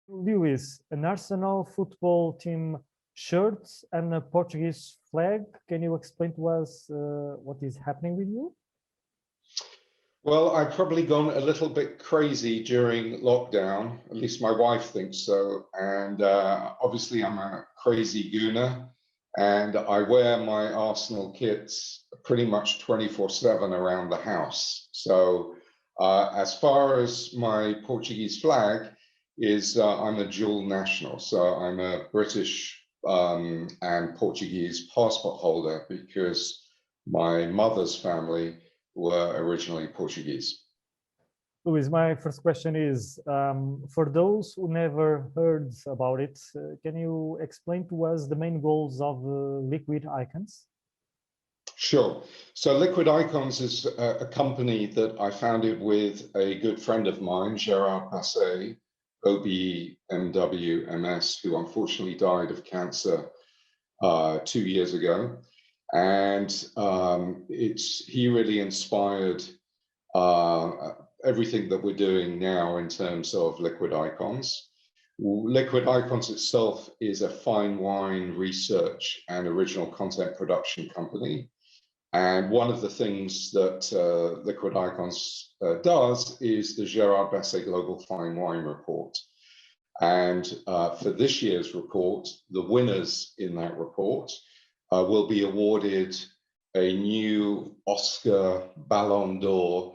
Lewis, an Arsenal football team shirt and a Portuguese flag. Can you explain to us what is happening with you? Well, I've probably gone a little bit crazy during lockdown, at least my wife thinks so. And obviously I'm a crazy gooner and I wear my Arsenal kits pretty much 24/7 around the house. So as far as my Portuguese flag is, I'm a dual national. So I'm a British and Portuguese passport holder because my mother's family were originally Portuguese. Luis, my first question is, for those who never heard about it, can you explain to us the main goals of Liquid Icons? Sure. So Liquid Icons is a company that I founded with a good friend of mine, Gerard, OBMWMS, who unfortunately died of cancer 2 years ago. And he really inspired everything that we're doing now in terms of Liquid Icons. Liquid Icons itself is a fine wine research and original content production company. And one of the things that Liquid Icons does is the Gerard Global Fine Wine Report. And for this year's report, the winners in that report will be awarded a new Oscar Ballon d'Or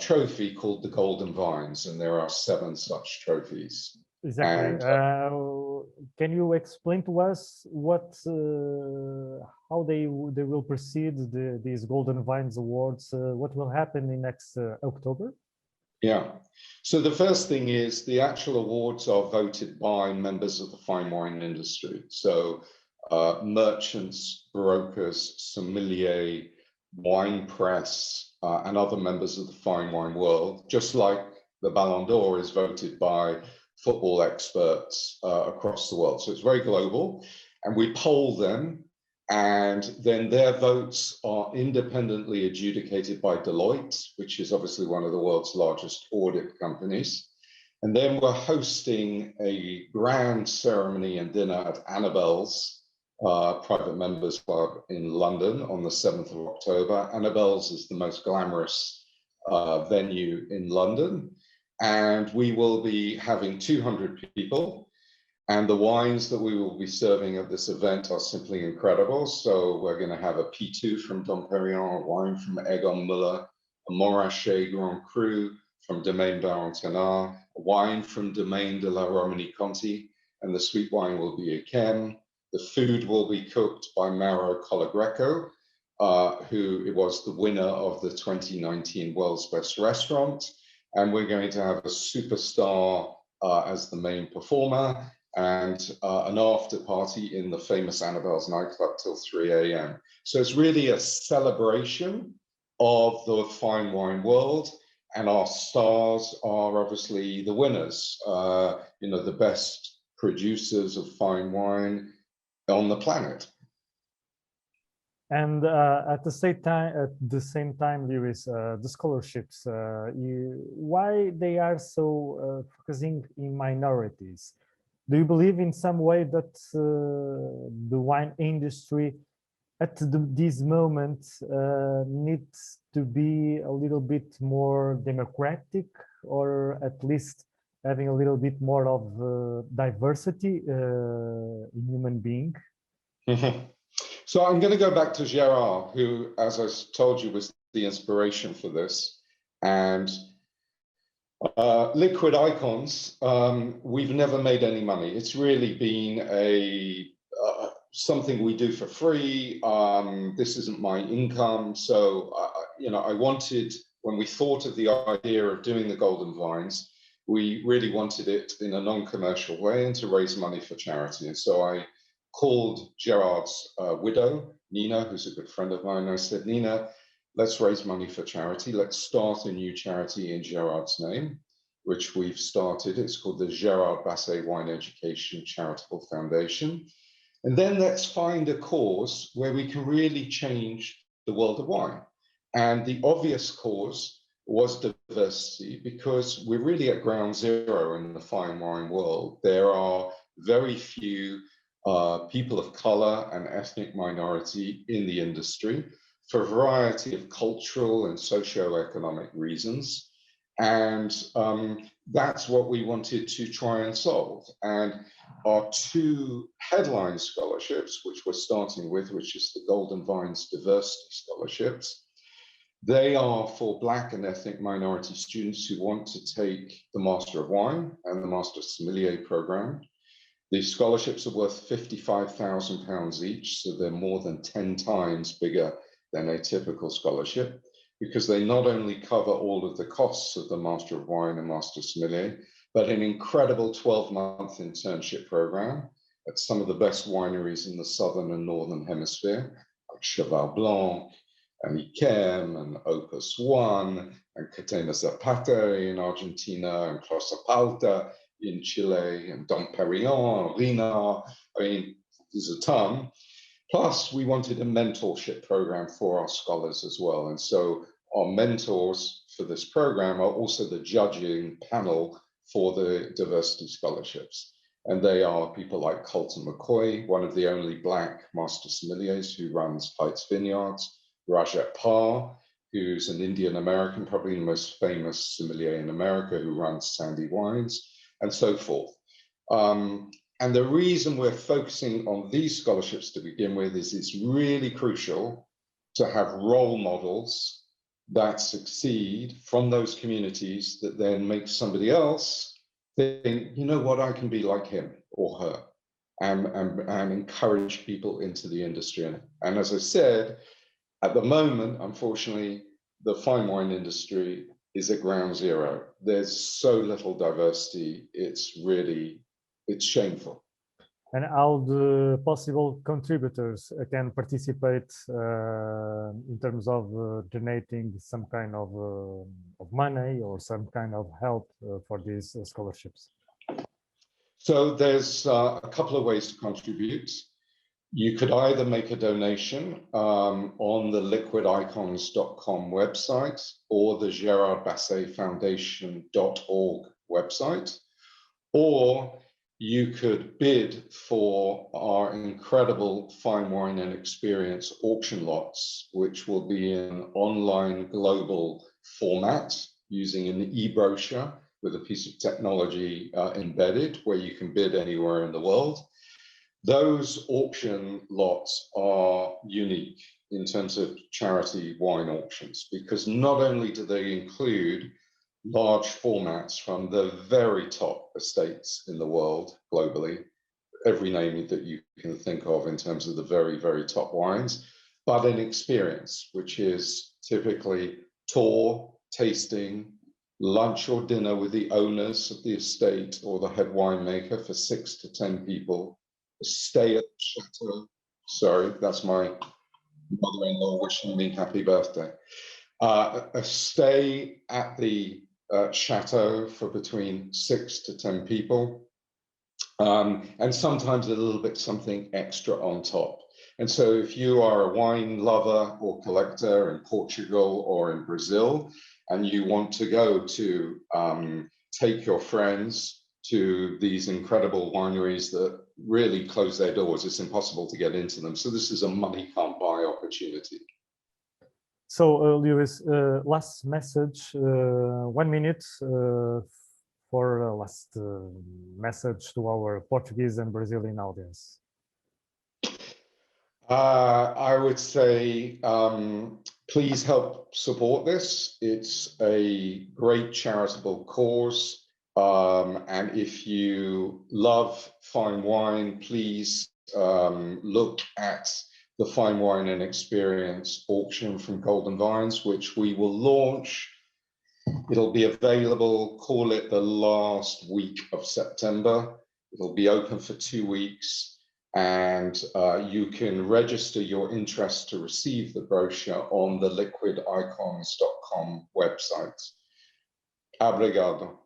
trophy called the Golden Vines, and there are 7 such trophies. Exactly. Can you explain to us how they will proceed these Golden Vines Awards? What will happen in next October? Yeah. So the first thing is the actual awards are voted by members of the fine wine industry. So merchants, brokers, sommelier, wine press, and other members of the fine wine world, just like the Ballon d'Or is voted by football experts across the world. So it's very global, and we poll them, and then their votes are independently adjudicated by Deloitte, which is obviously one of the world's largest audit companies. And then we're hosting a grand ceremony and dinner at Annabelle's Private Members Club in London on the 7th of October. Annabelle's is the most glamorous venue in London. And we will be having 200 people. And the wines that we will be serving at this event are simply incredible. So we're going to have a P2 from Dom Perignon, a wine from Egon Muller, a Montrachet Grand Cru from Domaine Baron Thénard, a wine from Domaine de la Romani Conti, and the sweet wine will be a Chem. The food will be cooked by Mauro Colagreco, who was the winner of the 2019 World's Best Restaurant. And we're going to have a superstar as the main performer and an after party in the famous Annabelle's nightclub till 3 a.m. So it's really a celebration of the fine wine world, and our stars are obviously the winners, the best producers of fine wine on the planet. And at the same time, Lewis, the scholarships, why they are so focusing in minorities? Do you believe in some way that the wine industry at this moment needs to be a little bit more democratic, or at least having a little bit more of diversity in human being? So I'm going to go back to Gerard, who, as I told you, was the inspiration for this. And Liquid Icons, we've never made any money. It's really been something we do for free. This isn't my income. So, I wanted, when we thought of the idea of doing the Golden Vines, we really wanted it in a non-commercial way and to raise money for charity. And so I called Gerard's widow, Nina, who's a good friend of mine. I said, Nina, let's raise money for charity. Let's start a new charity in Gerard's name, which we've started. It's called the Gerard Basset Wine Education Charitable Foundation. And then let's find a cause where we can really change the world of wine. And the obvious cause was diversity, because we're really at ground zero in the fine wine world. There are very few people of color and ethnic minority in the industry for a variety of cultural and socio-economic reasons. And that's what we wanted to try and solve. And our two headline scholarships, which we're starting with, which is the Golden Vines Diversity Scholarships, they are for Black and ethnic minority students who want to take the Master of Wine and the Master Sommelier program. These scholarships are worth £55,000 each, so they're more than 10 times bigger than a typical scholarship, because they not only cover all of the costs of the Master of Wine and Master Sommelier, but an incredible 12-month internship program at some of the best wineries in the Southern and Northern Hemisphere, like Cheval Blanc, and Iquem, and Opus One, and Catena Zapata in Argentina, and Closa Palta in Chile, and Dom Perignon, Rina. I mean, there's a ton. Plus, we wanted a mentorship program for our scholars as well. And so our mentors for this program are also the judging panel for the diversity scholarships. And they are people like Colton McCoy, one of the only Black master sommeliers who runs Heights Vineyards, Rajat Parr, who's an Indian American, probably the most famous sommelier in America, who runs Sandy Wines, and so forth. And the reason we're focusing on these scholarships to begin with is it's really crucial to have role models that succeed from those communities that then make somebody else think, you know what, I can be like him or her, and encourage people into the industry. And as I said, at the moment, unfortunately, the fine wine industry is at ground zero. There's so little diversity, it's shameful. And how the possible contributors can participate in terms of donating some kind of money or some kind of help for these scholarships? So there's a couple of ways to contribute. You could either make a donation on the liquidicons.com website or the Gerard Basset Foundation.org website, or you could bid for our incredible fine wine and experience auction lots, which will be in online global format using an e-brochure with a piece of technology embedded, where you can bid anywhere in the world. Those auction lots are unique in terms of charity wine auctions, because not only do they include large formats from the very top estates in the world globally, every name that you can think of in terms of the very, very top wines, but an experience, which is typically tour, tasting, lunch or dinner with the owners of the estate or the head winemaker for 6 to 10 people, a stay at the chateau. Sorry, that's my mother-in-law wishing me happy birthday. A stay at the chateau for between 6 to 10 people, and sometimes a little bit something extra on top. And so if you are a wine lover or collector in Portugal or in Brazil, and you want to go to take your friends to these incredible wineries that really close their doors, it's impossible to get into them. So this is a money can't buy opportunity. So, Lewis, last message, 1 minute for last message to our Portuguese and Brazilian audience. I would say, please help support this. It's a great charitable cause. And if you love fine wine, please look at the Fine Wine and Experience auction from Golden Vines, which we will launch. It'll be available, call it the last week of September. It'll be open for 2 weeks, and you can register your interest to receive the brochure on the liquidicons.com website. Obrigado.